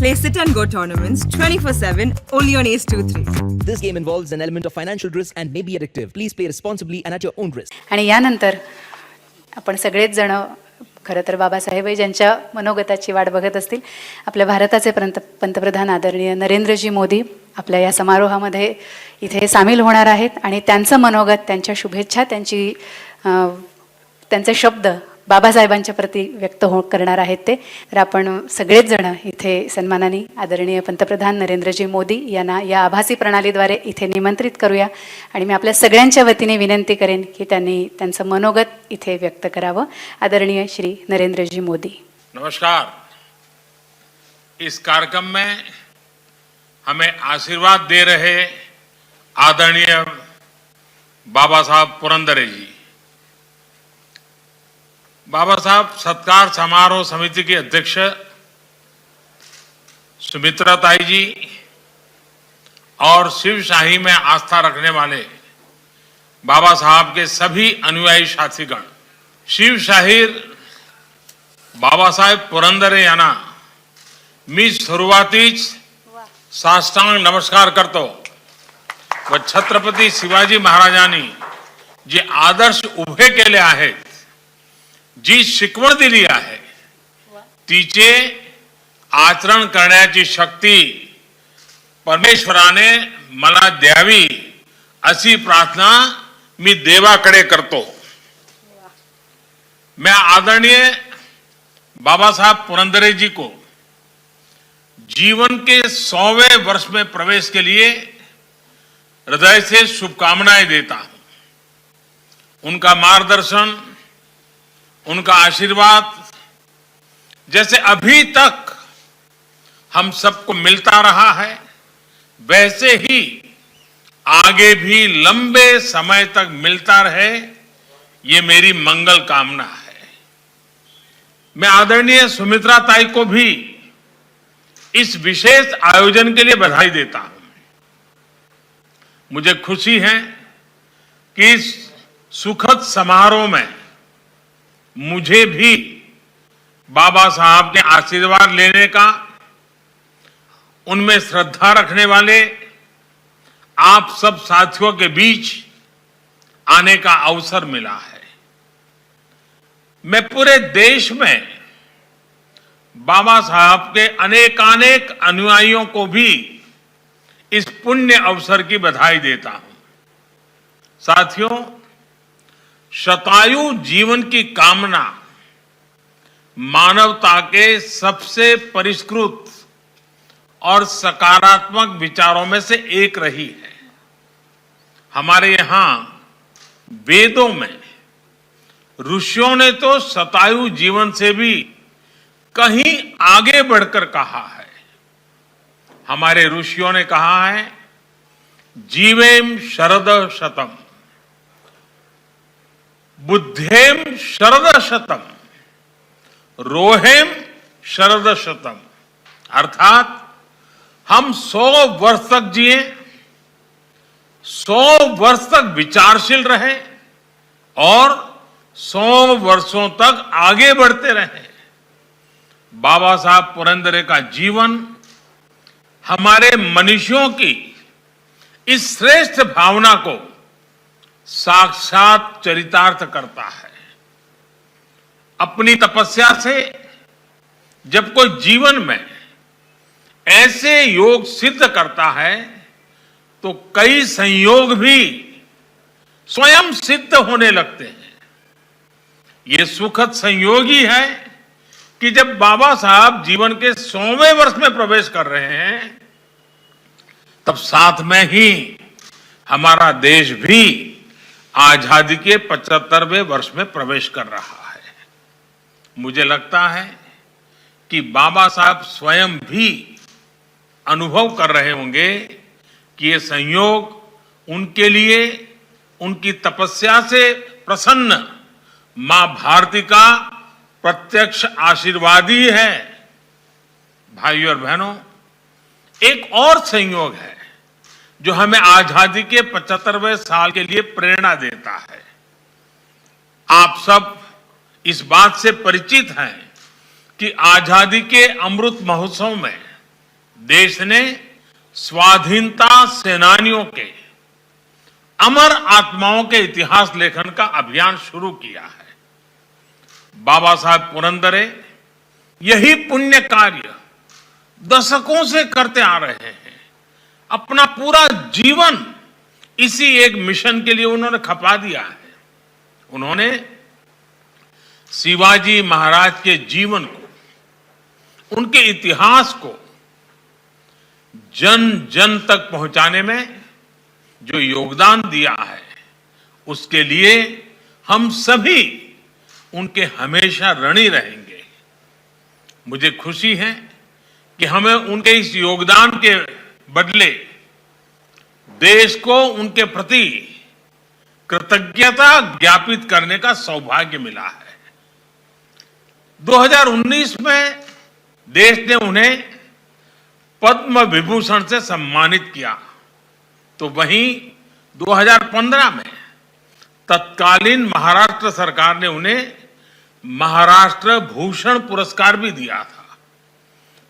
Play sit and go tournaments 24/7 only on Ace23. This game involves an element of financial risk and may be addictive. Please play responsibly and at your own risk. आणि यानंतर आपण सगळेच जण खरं तर बाबासाहेब ज्यांच्या मनोगताची वाट बघत असतील. आपल्या भारताचे पंतप्रधान आदरणीय नरेंद्रजी मोदी आपल्या या समारोहामध्ये इथे सामील होणार आहेत आणि त्यांचं मनोगत, त्यांच्या शुभेच्छा, त्यांचे शब्द बाबासाहेबांच्या प्रती व्यक्त करणार आहेत ते. तर आपण सगळेच जण इथे सन्मानाने आदरणीय पंतप्रधान नरेंद्रजी मोदी यांना या आभासी प्रणालीद्वारे इथे निमंत्रित करूया आणि मी आपल्या सगळ्यांच्या वतीने विनंती करेन की त्यांनी त्यांचं मनोगत इथे व्यक्त करावं. आदरणीय श्री नरेंद्रजी मोदी. नमस्कार. इस कार्यक्रम में हमें आशीर्वाद दे रहे आदरणीय बाबा साहब पुरंदरे जी, बाबा साहब सत्कार समारोह समिति के अध्यक्ष सुमित्रा ताई जी और शिवशाही में आस्था रखने वाले बाबा साहब के सभी अनुयायी साथीगण, शिवशाहीर बाबासाहेब पुरंदरे यांना मी सुरुवातीच साष्टांग नमस्कार करतो व छत्रपती शिवाजी महाराजांनी जे आदर्श उभे केले आहेत, जी शिकवण दिली आहे तिचे आचरण करण्याची शक्ती परमेश्वराने मला द्यावी अशी प्रार्थना मी देवाकडे करतो. मैं आदरणीय बाबा साहब पुरंदरे जी को जीवन के 100वें वर्ष में प्रवेश के लिए हृदय से शुभकामनाएं देता हूं. उनका मार्गदर्शन, उनका आशीर्वाद जैसे अभी तक हम सबको मिलता रहा है, वैसे ही आगे भी लंबे समय तक मिलता रहे, ये मेरी मंगल कामना है. मैं आदरणीय सुमित्रा ताई को भी इस विशेष आयोजन के लिए बधाई देता हूं. मुझे खुशी है कि इस सुखद समारोह में मुझे भी बाबा साहब के आशीर्वाद लेने का, उनमें श्रद्धा रखने वाले आप सब साथियों के बीच आने का अवसर मिला है. मैं पूरे देश में बाबा साहब के अनेकानेक अनुयायियों को भी इस पुण्य अवसर की बधाई देता हूं. साथियों, शतायु जीवन की कामना मानवता के सबसे परिष्कृत और सकारात्मक विचारों में से एक रही है. हमारे यहां वेदों में ऋषियों ने तो शतायु जीवन से भी कहीं आगे बढ़कर कहा है. हमारे ऋषियों ने कहा है, जीवेम शरद शतम, बुद्धेम शरद शतम, रोहेम शरद शतम. अर्थात हम 100 वर्ष तक जिए, 100 वर्ष तक विचारशील रहे और 100 वर्षों तक आगे बढ़ते रहे. बाबा साहब पुरंदरे का जीवन हमारे मनुष्यों की इस श्रेष्ठ भावना को साक्षात चरितार्थ करता है. अपनी तपस्या से जब कोई जीवन में ऐसे योग सिद्ध करता है तो कई संयोग भी स्वयं सिद्ध होने लगते हैं. ये सुखद संयोग ही है कि जब बाबा साहब जीवन के 100वें वर्ष में प्रवेश कर रहे हैं, तब साथ में ही हमारा देश भी आजादी के 75वें वर्ष में प्रवेश कर रहा है. मुझे लगता है कि बाबा साहब स्वयं भी अनुभव कर रहे होंगे कि ये संयोग उनके लिए, उनकी तपस्या से प्रसन्न मां भारती का प्रत्यक्ष आशीर्वाद ही है. भाइयों और बहनों, एक और संयोग है जो हमें आजादी के 75वें साल के लिए प्रेरणा देता है. आप सब इस बात से परिचित हैं कि आजादी के अमृत महोत्सव में देश ने स्वाधीनता सेनानियों के अमर आत्माओं के इतिहास लेखन का अभियान शुरू किया है। बाबा साहब पुरंदरे यही पुण्य कार्य दशकों से करते आ रहे हैं। अपना पूरा जीवन इसी एक मिशन के लिए उन्होंने खपा दिया है। उन्होंने शिवाजी महाराज के जीवन को, उनके इतिहास को जन जन तक पहुंचाने में जो योगदान दिया है, उसके लिए हम सभी उनके हमेशा ऋणी रहेंगे। मुझे खुशी है कि हमें उनके इस योगदान के बदले देश को उनके प्रति कृतज्ञता ज्ञापित करने का सौभाग्य मिला है। 2019 में देश ने उन्हें पद्म विभूषण से सम्मानित किया, तो वहीं 2015 में तत्कालीन महाराष्ट्र सरकार ने उन्हें महाराष्ट्र भूषण पुरस्कार भी दिया था।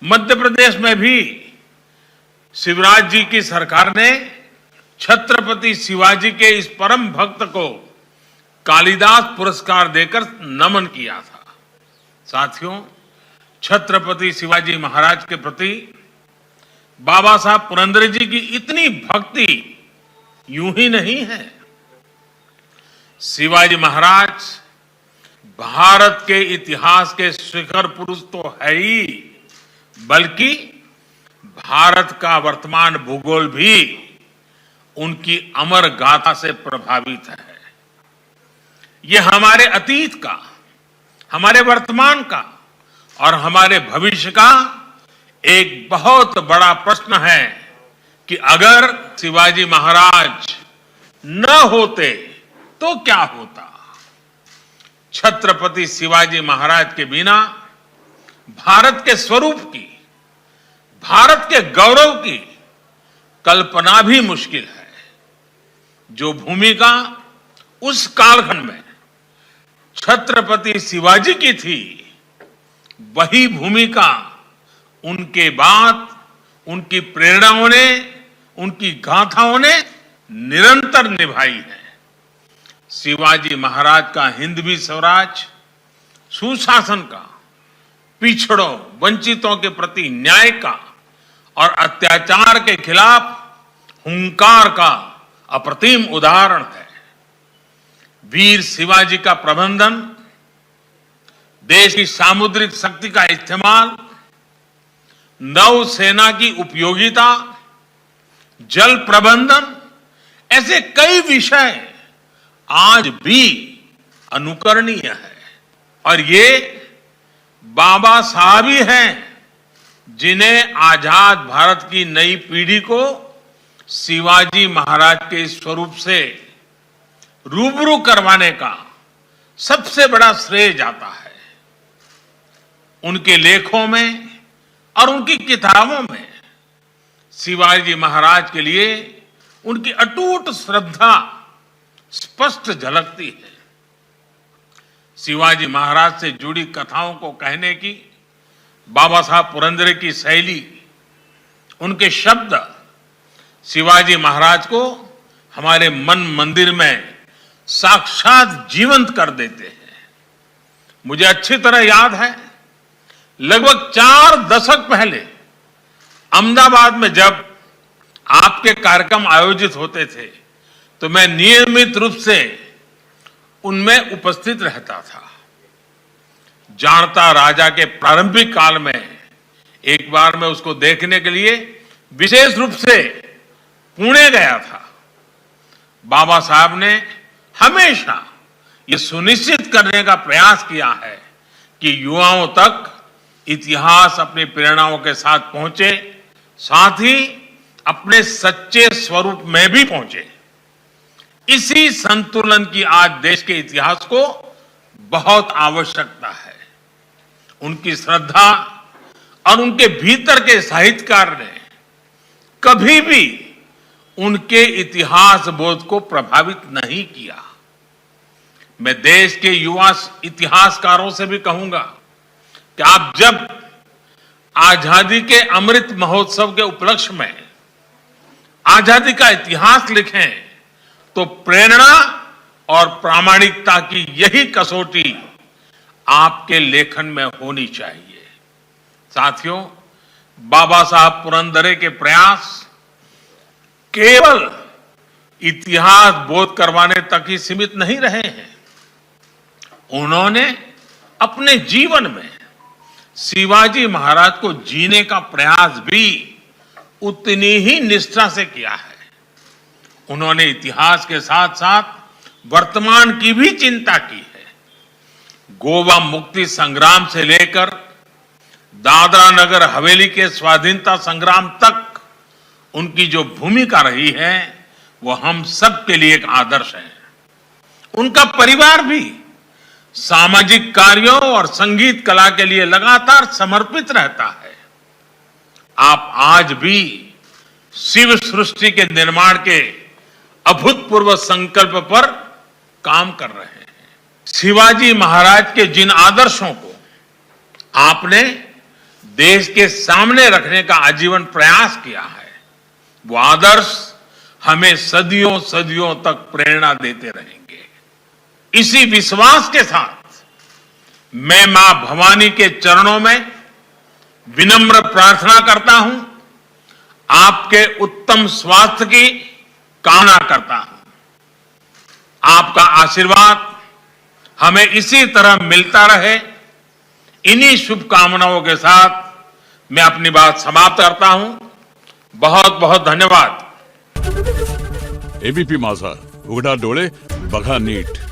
मध्य प्रदेश में भी शिवराज जी की सरकार ने छत्रपति शिवाजी के इस परम भक्त को कालिदास पुरस्कार देकर नमन किया था। साथियों, छत्रपति शिवाजी महाराज के प्रति बाबा साहब पुरंदरे जी की इतनी भक्ति यूं ही नहीं है। शिवाजी महाराज भारत के इतिहास के शिखर पुरुष तो है ही, बल्कि भारत का वर्तमान भूगोल भी उनकी अमर गाथा से प्रभावित है। ये हमारे अतीत का, हमारे वर्तमान का और हमारे भविष्य का एक बहुत बड़ा प्रश्न है कि अगर शिवाजी महाराज न होते तो क्या होता। छत्रपति शिवाजी महाराज के बिना भारत के स्वरूप की, भारत के गौरव की कल्पना भी मुश्किल है। जो भूमिका उस कालखंड में छत्रपति शिवाजी की थी, वही भूमिका उनके बाद उनकी प्रेरणाओं ने, उनकी गाथाओं ने निरंतर निभाई है। शिवाजी महाराज का हिंदवी स्वराज, सुशासन का, पिछड़ों वंचितों के प्रति न्याय का और अत्याचार के खिलाफ हुंकार का अप्रतिम उदाहरण है। वीर शिवाजी का प्रबंधन, देश की सामुद्रिक शक्ति का इस्तेमाल, नौसेना की उपयोगिता, जल प्रबंधन, ऐसे कई विषय आज भी अनुकरणीय है। और ये बाबा साहब ही हैं जिन्हें आजाद भारत की नई पीढ़ी को शिवाजी महाराज के स्वरूप से रूबरू करवाने का सबसे बड़ा श्रेय जाता है। उनके लेखों में और उनकी किताबों में शिवाजी महाराज के लिए उनकी अटूट श्रद्धा स्पष्ट झलकती है। शिवाजी महाराज से जुड़ी कथाओं को कहने की बाबा साहब पुरंदरे की शैली, उनके शब्द शिवाजी महाराज को हमारे मन मंदिर में साक्षात जीवंत कर देते हैं। मुझे अच्छी तरह याद है, लगभग 4 दशक पहले अहमदाबाद में जब आपके कार्यक्रम आयोजित होते थे, तो मैं नियमित रूप से उनमें उपस्थित रहता था। जानता राजा के प्रारंभिक काल में एक बार मैं उसको देखने के लिए विशेष रूप से पुणे गया था। बाबा साहब ने हमेशा ये सुनिश्चित करने का प्रयास किया है कि युवाओं तक इतिहास अपनी प्रेरणाओं के साथ पहुंचे, साथ ही अपने सच्चे स्वरूप में भी पहुंचे। इसी संतुलन की आज देश के इतिहास को बहुत आवश्यकता है। उनकी श्रद्धा और उनके भीतर के साहित्यकार ने कभी भी उनके इतिहास बोध को प्रभावित नहीं किया। मैं देश के युवा इतिहासकारों से भी कहूंगा कि आप जब आजादी के अमृत महोत्सव के उपलक्ष्य में आजादी का इतिहास लिखें तो प्रेरणा और प्रामाणिकता की यही कसौटी आपके लेखन में होनी चाहिए। साथियों, बाबा साहब पुरंदरे के प्रयास केवल इतिहास बोध करवाने तक ही सीमित नहीं रहे हैं। उन्होंने अपने जीवन में शिवाजी महाराज को जीने का प्रयास भी उतनी ही निष्ठा से किया है। उन्होंने इतिहास के साथ साथ वर्तमान की भी चिंता की है। गोवा मुक्ति संग्राम से लेकर दादरा नगर हवेली के स्वाधीनता संग्राम तक उनकी जो भूमिका रही है वो हम सब के लिए एक आदर्श है। उनका परिवार भी सामाजिक कार्यों और संगीत कला के लिए लगातार समर्पित रहता है। आप आज भी शिव सृष्टि के निर्माण के अभूतपूर्व संकल्प पर काम कर रहे हैं। शिवाजी महाराज के जिन आदर्शों को आपने देश के सामने रखने का आजीवन प्रयास किया है, वो आदर्श हमें सदियों सदियों तक प्रेरणा देते रहेंगे। इसी विश्वास के साथ मैं मां भवानी के चरणों में विनम्र प्रार्थना करता हूं, आपके उत्तम स्वास्थ्य की कामना करता हूं। आपका आशीर्वाद हमें इसी तरह मिलता रहे। इन्हीं शुभकामनाओं के साथ मैं अपनी बात समाप्त करता हूं। बहुत बहुत धन्यवाद। एबीपी माझा, उघडा डोळे बघा नीट।